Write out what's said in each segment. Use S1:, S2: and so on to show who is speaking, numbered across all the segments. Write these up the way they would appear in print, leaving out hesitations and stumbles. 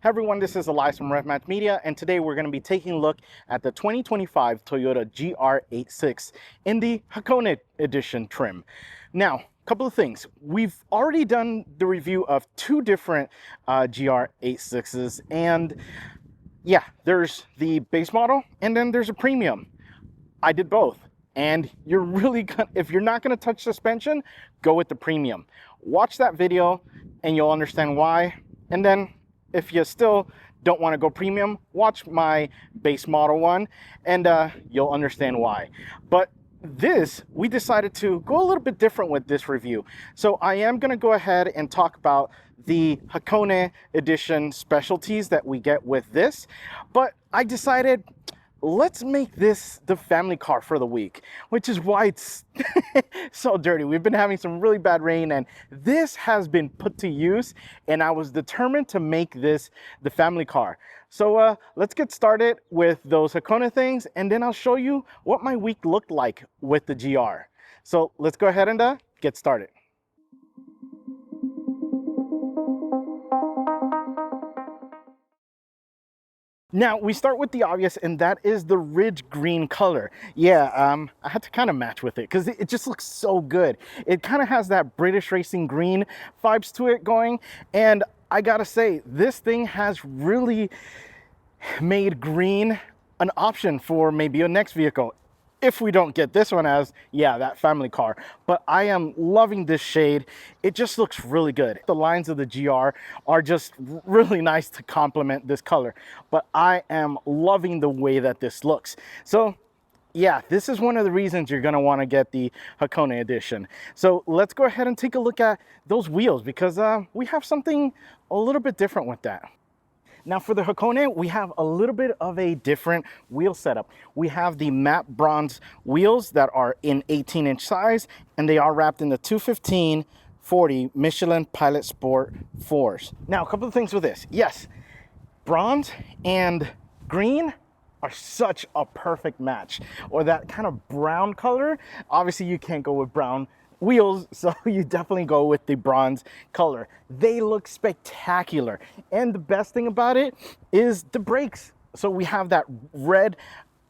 S1: Hey everyone, this is Elias from RevMatch Media, and today we're going to be taking a look at the 2025 Toyota GR86 in the Hakone Edition trim. Now, a couple of things. We've already done the review of two different GR86s, and yeah, there's the base model and then there's a premium. I did both, and you're really gonna, if you're not going to touch suspension, go with the premium. Watch that video and you'll understand why. And then if you still don't want to go premium, watch my base model one and you'll understand why. But we decided to go a little bit different with this review. So I am going to go ahead and talk about the Hakone Edition specialties that we get with this. But I decided, let's make this the family car for the week, which is why it's so dirty. We've been having some really bad rain and this has been put to use, and I was determined to make this the family car. So let's get started with those Hakone things, and then I'll show you what my week looked like with the GR. So let's go ahead and get started. Now, we start with the obvious, and that is the ridge green color. Yeah, I had to kind of match with it because it just looks so good. It kind of has that British racing green vibes to it going, and I gotta say, this thing has really made green an option for maybe a next vehicle. If we don't get this one as, yeah, that family car. But I am loving this shade. It just looks really good. The lines of the GR are just really nice to complement this color. But I am loving the way that this looks. So yeah, this is one of the reasons you're gonna wanna get the Hakone Edition. So let's go ahead and take a look at those wheels, because we have something a little bit different with that. Now for the Hakone, we have a little bit of a different wheel setup. We have the matte bronze wheels that are in 18-inch size, and they are wrapped in the 215/40 Michelin Pilot Sport 4s. Now, a couple of things with this. Yes, bronze and green are such a perfect match, or that kind of brown color. Obviously, you can't go with brown wheels, so you definitely go with the bronze color. They look spectacular, and the best thing about it is the brakes. So we have that red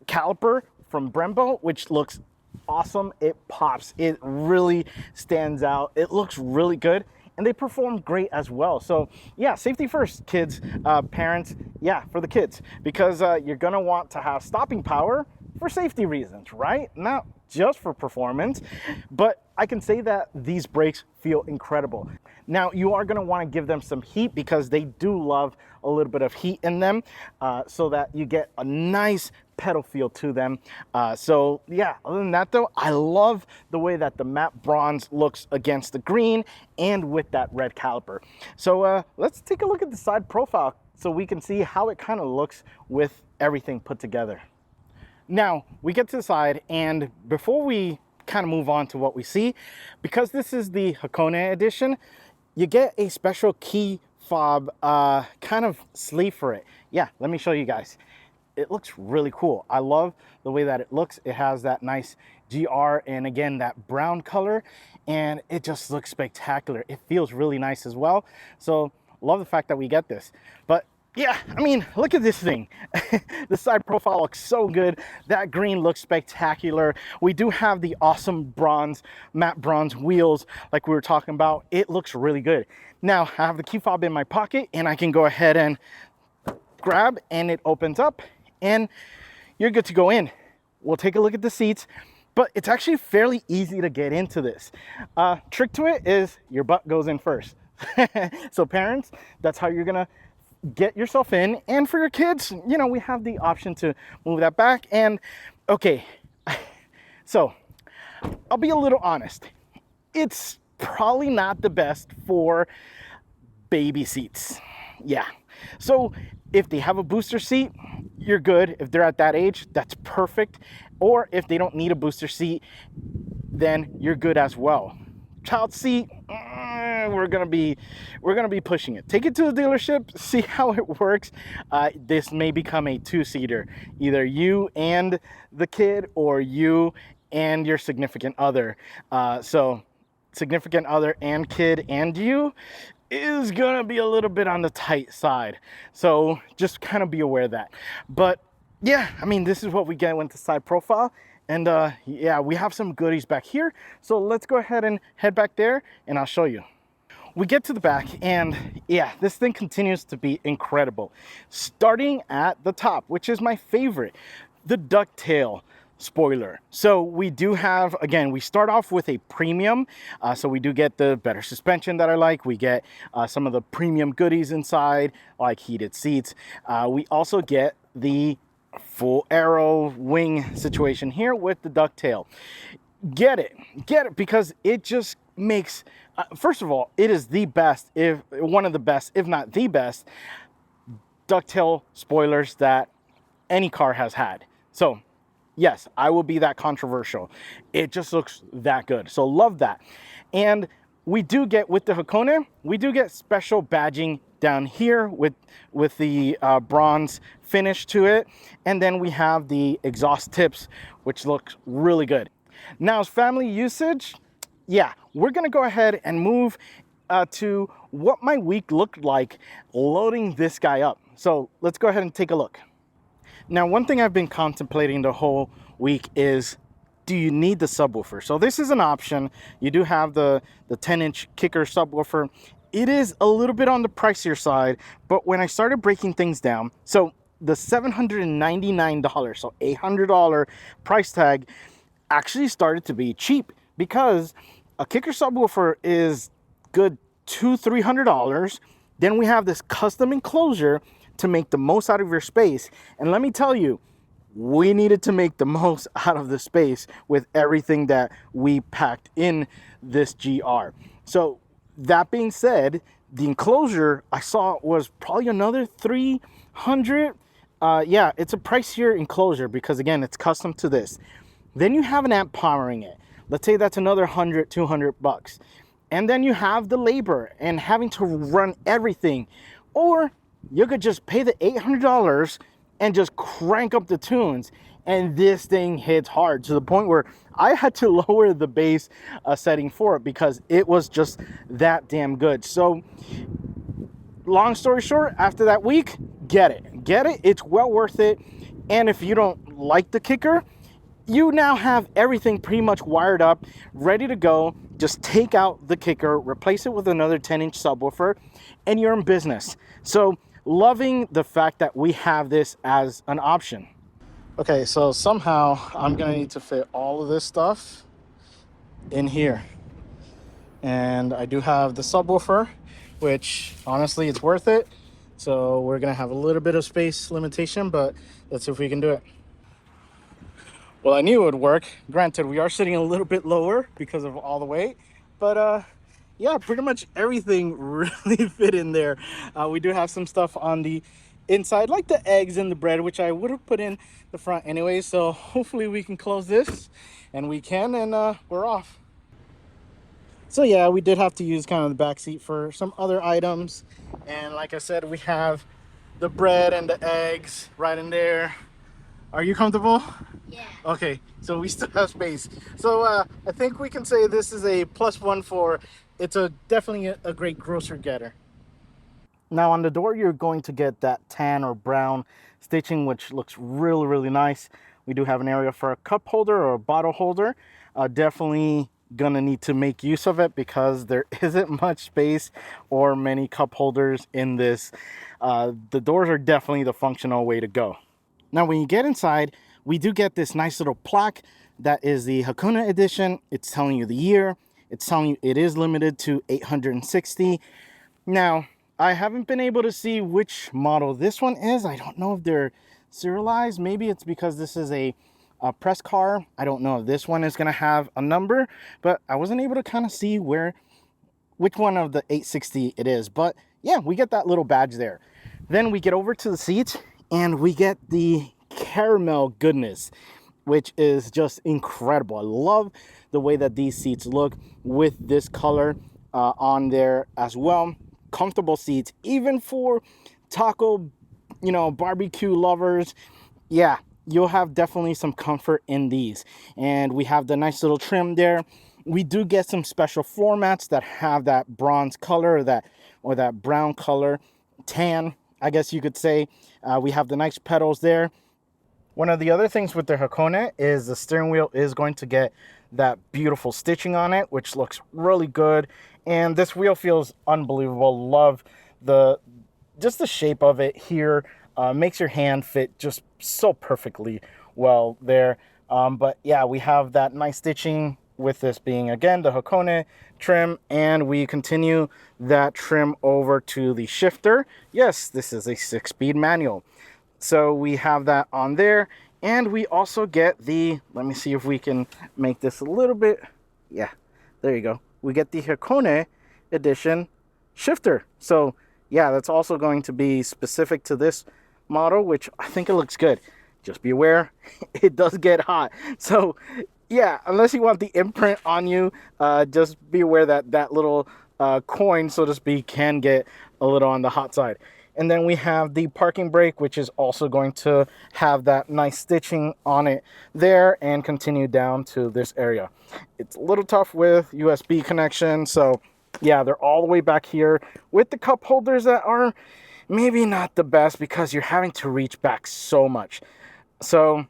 S1: caliper from Brembo, which looks awesome. It pops, it really stands out, it looks really good, and they perform great as well. So yeah, safety first, kids, parents, yeah, for the kids, because you're gonna want to have stopping power for safety reasons, right? Not just for performance, but I can say that these brakes feel incredible. Now, you are gonna wanna give them some heat because they do love a little bit of heat in them, so that you get a nice pedal feel to them. So yeah, other than that though, I love the way that the matte bronze looks against the green and with that red caliper. So let's take a look at the side profile so we can see how it kind of looks with everything put together. Now, we get to the side, and before we kind of move on to what we see, because this is the Hakone Edition, you get a special key fob kind of sleeve for it. Yeah, let me show you guys. It looks really cool. I love the way that it looks. It has that nice GR and again, that brown color, and it just looks spectacular. It feels really nice as well. So love the fact that we get this. But yeah, I mean, look at this thing. The side profile looks so good. That green looks spectacular. We do have the awesome bronze, matte bronze wheels like we were talking about. It looks really good. Now, I have the key fob in my pocket, and I can go ahead and grab, and it opens up, and you're good to go in. We'll take a look at the seats, but it's actually fairly easy to get into this. Trick to it is your butt goes in first. So parents, that's how you're gonna get yourself in. And for your kids, you know, we have the option to move that back. And okay, so I'll be a little honest, it's probably not the best for baby seats. Yeah, so if they have a booster seat, you're good. If they're at that age, that's perfect. Or if they don't need a booster seat, then you're good as well. Child seat, we're gonna be pushing it. Take it to the dealership, see how it works. This may become a two-seater, either you and the kid or you and your significant other. So significant other and kid and you, is gonna be a little bit on the tight side. So just kind of be aware of that. But yeah, I mean, this is what we get with the side profile. And yeah, we have some goodies back here. So let's go ahead and head back there and I'll show you. We get to the back and yeah, this thing continues to be incredible. Starting at the top, which is my favorite, the ducktail spoiler. So we do have, again, we start off with a premium. So we do get the better suspension that I like. We get some of the premium goodies inside, like heated seats. We also get the full aero wing situation here with the ducktail. Get it because it just makes, first of all, it is the best, if one of the best, if not the best, ducktail spoilers that any car has had. So yes, I will be that controversial. It just looks that good. So love that. And we do get, with the Hakone, we do get special badging down here with the bronze finish to it. And then we have the exhaust tips, which looks really good. Now, as family usage, yeah, we're gonna go ahead and move to what my week looked like loading this guy up. So let's go ahead and take a look. Now, one thing I've been contemplating the whole week is, do you need the subwoofer? So this is an option. You do have the 10-inch kicker subwoofer. It is a little bit on the pricier side, but when I started breaking things down, so the $799, so $800 price tag actually started to be cheap, because a kicker subwoofer is good $200-300. Then we have this custom enclosure to make the most out of your space. And let me tell you, we needed to make the most out of the space with everything that we packed in this GR. So that being said, the enclosure I saw was probably another $300. Yeah, it's a pricier enclosure because, again, it's custom to this. Then you have an amp powering it. Let's say that's another $100-200. And then you have the labor and having to run everything. Or you could just pay the $800 and just crank up the tunes, and this thing hits hard to the point where I had to lower the bass setting for it because it was just that damn good. So long story short, after that week, get it. It's well worth it. And if you don't like the kicker, you now have everything pretty much wired up, ready to go. Just take out the kicker, replace it with another 10-inch subwoofer, and you're in business. So loving the fact that we have this as an option. Okay, so somehow I'm gonna need to fit all of this stuff in here. And I do have the subwoofer, which honestly, it's worth it. So we're gonna have a little bit of space limitation, but let's see if we can do it. Well, I knew it would work. Granted, we are sitting a little bit lower because of all the weight, but yeah, pretty much everything really fit in there. We do have some stuff on the inside, like the eggs and the bread, which I would have put in the front anyway. So hopefully we can close this, and we can, and we're off. So yeah, we did have to use kind of the back seat for some other items. And like I said, we have the bread and the eggs right in there. Are you comfortable?
S2: Yeah.
S1: Okay, so we still have space. So I think we can say this is a +1 for, it's definitely a great grocery getter. Now on the door, you're going to get that tan or brown stitching, which looks really, really nice. We do have an area for a cup holder or a bottle holder. Definitely gonna need to make use of it because there isn't much space or many cup holders in this. The doors are definitely the functional way to go. Now, when you get inside, we do get this nice little plaque that is the Hakone Edition. It's telling you the year. It's telling you it is limited to 860. Now, I haven't been able to see which model this one is. I don't know if they're serialized. Maybe it's because this is a press car. I don't know if this one is going to have a number, but I wasn't able to kind of see which one of the 860 it is. But yeah, we get that little badge there. Then we get over to the seats, and we get the caramel goodness, which is just incredible. I love the way that these seats look with this color on there as well. Comfortable seats, even for taco, barbecue lovers. Yeah, you'll have definitely some comfort in these. And we have the nice little trim there. We do get some special floor mats that have that bronze color, that or that brown color, tan, I guess you could say. We have the nice pedals there. One of the other things with the Hakone is the steering wheel is going to get that beautiful stitching on it, which looks really good. And this wheel feels unbelievable. Love just the shape of it here. Makes your hand fit just so perfectly well there. But yeah, we have that nice stitching with this being, again, the Hakone trim, and we continue that trim over to the shifter. Yes, this is a 6-speed manual. So we have that on there, and we also get the, let me see if we can make this a little bit, yeah, there you go. We get the Hakone Edition shifter. So yeah, that's also going to be specific to this model, which I think it looks good. Just be aware, it does get hot. So yeah, unless you want the imprint on you, just be aware that that little coin, so to speak, can get a little on the hot side. And then we have the parking brake, which is also going to have that nice stitching on it there and continue down to this area. It's a little tough with USB connection. So yeah, they're all the way back here with the cup holders that are maybe not the best because you're having to reach back so much. So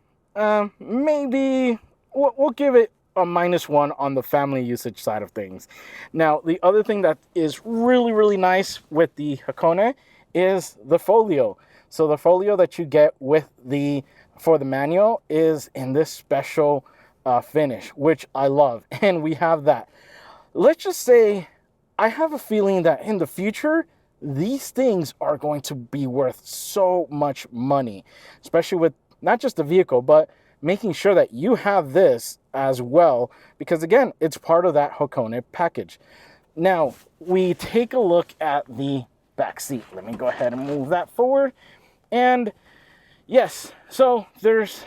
S1: maybe we'll give it a -1 on the family usage side of things. Now, the other thing that is really, really nice with the Hakone is the folio. So the folio that you get with for the manual is in this special finish, which I love. And we have that. Let's just say, I have a feeling that in the future, these things are going to be worth so much money, especially with not just the vehicle, but making sure that you have this as well, because again, it's part of that Hakone package. Now, we take a look at the back seat. Let me go ahead and move that forward. And yes, so there's,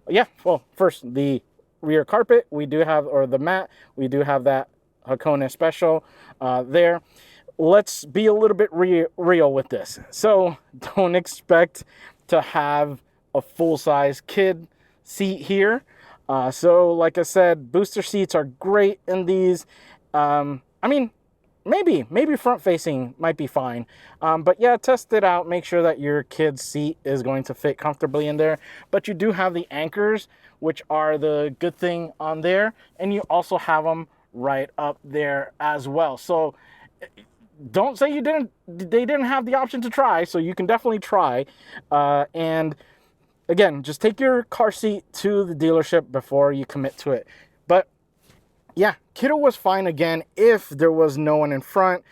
S1: yeah, well, first the rear carpet, we do have, or the mat, we do have that Hakone special there. Let's be a little bit real with this. So don't expect to have a full-size kid seat here. So like I said, booster seats are great in these. I mean, maybe front facing might be fine. But yeah, test it out. Make sure that your kid's seat is going to fit comfortably in there. But you do have the anchors, which are the good thing on there. And you also have them right up there as well. So don't say they didn't have the option to try. So you can definitely try. And again, just take your car seat to the dealership before you commit to it. But yeah, kiddo was fine again if there was no one in front,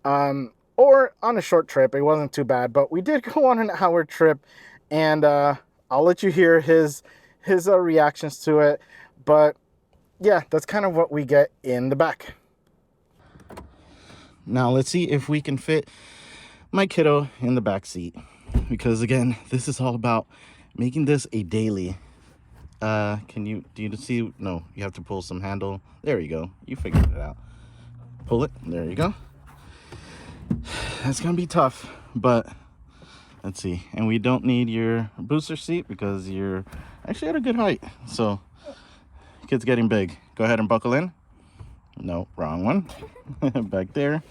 S1: or on a short trip. It wasn't too bad, but we did go on an hour trip, and I'll let you hear his reactions to it. But yeah, that's kind of what we get in the back. Now let's see if we can fit my kiddo in the back seat, because again, this is all about making this a daily. Do you see? No, you have to pull some handle. There you go. You figured it out. Pull it. There you go. That's gonna be tough, but let's see. And we don't need your booster seat because you're actually at a good height. So kid's getting big. Go ahead and buckle in. No, wrong one. Back there.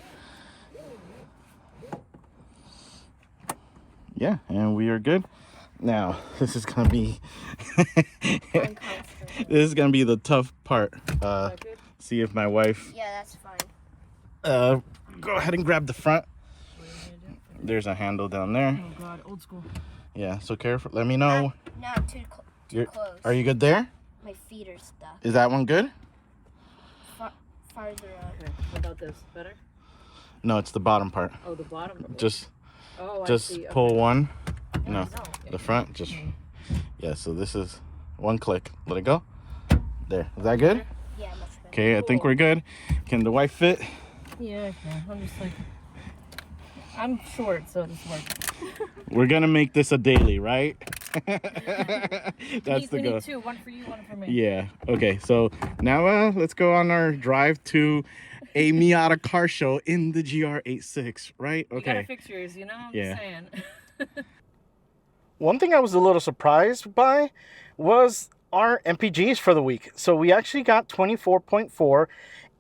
S1: Yeah, and we are good. Now, this is gonna be this is gonna be the tough part. See if my wife.
S2: Yeah, that's fine.
S1: Go ahead and grab the front. There's a handle down there.
S3: Oh God, old school.
S1: Yeah, so careful. Let me know.
S2: No, too close.
S1: Are you good there?
S2: My feet are stuck.
S1: Is that one good?
S2: Farther up.
S3: Okay, what about this? Better?
S1: No, it's the bottom part.
S3: Oh, the bottom.
S1: Just
S3: I see.
S1: pull
S3: Okay.
S1: one. No, the front. Just yeah. So this is one click. Let it go. There. Is that good?
S2: Yeah, much better.
S1: Okay, I think we're good. Can the wife fit?
S3: Yeah, I can. I'm just like, I'm short, so this works.
S1: We're gonna make this a daily, right? That's the
S3: we
S1: goal.
S3: need two, one for you, one for me.
S1: Yeah. Okay. So now let's go on our drive to a Miata car show in the GR86, right?
S3: You gotta
S1: Okay.
S3: fix yours, you know? I'm
S1: Yeah.
S3: just saying.
S1: One thing I was a little surprised by was our MPGs for the week. So we actually got 24.4,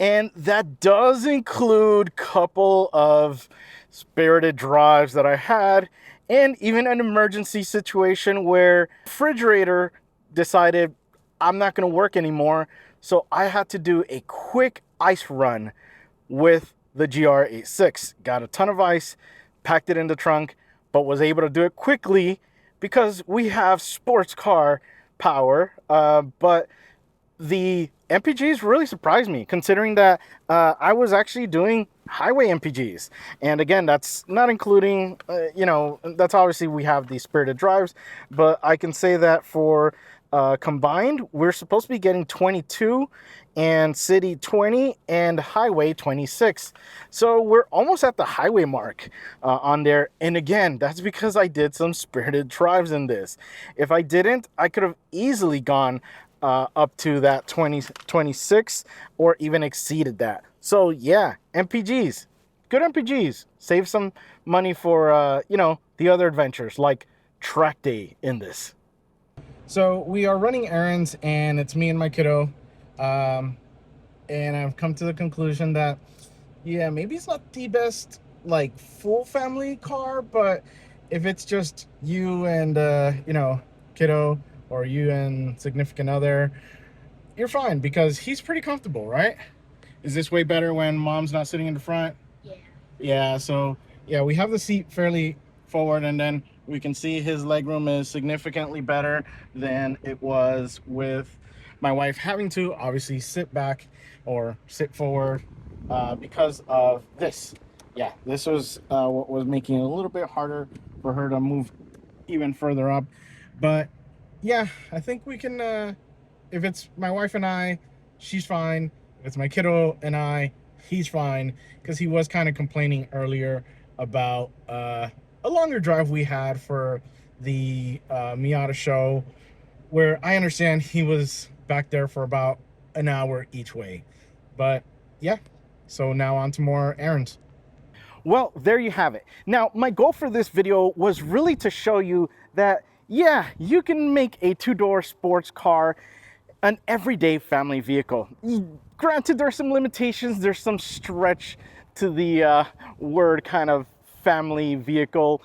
S1: And that does include a couple of spirited drives that I had, and even an emergency situation where refrigerator decided I'm not going to work anymore. So I had to do a quick ice run with the GR86. Got a ton of ice, packed it in the trunk, but was able to do it quickly because we have sports car power. But the MPGs really surprised me, considering that I was actually doing highway MPGs. And again, that's not including, that's obviously we have the spirited drives, but I can say that for combined, we're supposed to be getting 22 and city 20 and highway 26. So we're almost at the highway mark on there. And again, that's because I did some spirited drives in this. If I didn't, I could have easily gone up to that 26 or even exceeded that. So yeah, MPGs, good MPGs. Save some money for, the other adventures like track day in this. So we are running errands, and it's me and my kiddo. And I've come to the conclusion that, yeah, maybe it's not the best, like, full family car, but if it's just you and, kiddo, or you and significant other, you're fine because he's pretty comfortable, right? Is this way better when mom's not sitting in the front?
S2: Yeah.
S1: Yeah, so, yeah, we have the seat fairly forward, and then we can see his legroom is significantly better than it was with my wife having to obviously sit back or sit forward because of this. Yeah, this was what was making it a little bit harder for her to move even further up. But yeah, I think we can, if it's my wife and I, she's fine. If it's my kiddo and I, he's fine, because he was kind of complaining earlier about a longer drive we had for the Miata show, where I understand he was back there for about an hour each way. But yeah, so now on to more errands. Well, there you have it. Now, my goal for this video was really to show you that, yeah, you can make a two-door sports car an everyday family vehicle. Granted, there's some limitations, there's some stretch to the word kind of family vehicle,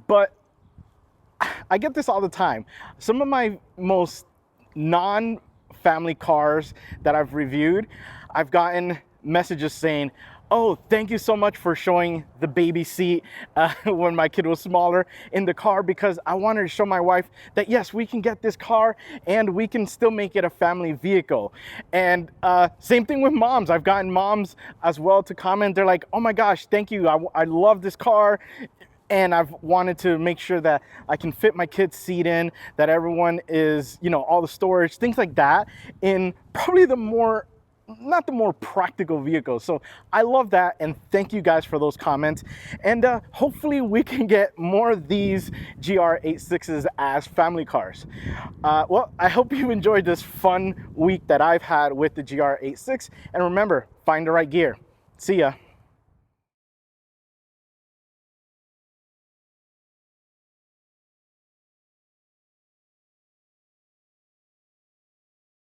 S1: but I get this all the time. Some of my most non-family cars that I've reviewed, I've gotten messages saying, oh, thank you so much for showing the baby seat when my kid was smaller in the car, because I wanted to show my wife that yes, we can get this car and we can still make it a family vehicle. And same thing with moms. I've gotten moms as well to comment. They're like, oh my gosh, thank you. I love this car. And I've wanted to make sure that I can fit my kid's seat in, that everyone is, all the storage, things like that, in probably not the more practical vehicle. So I love that, and thank you guys for those comments. And hopefully we can get more of these GR86s as family cars. Well, I hope you enjoyed this fun week that I've had with the GR86. And remember, find the right gear. See ya.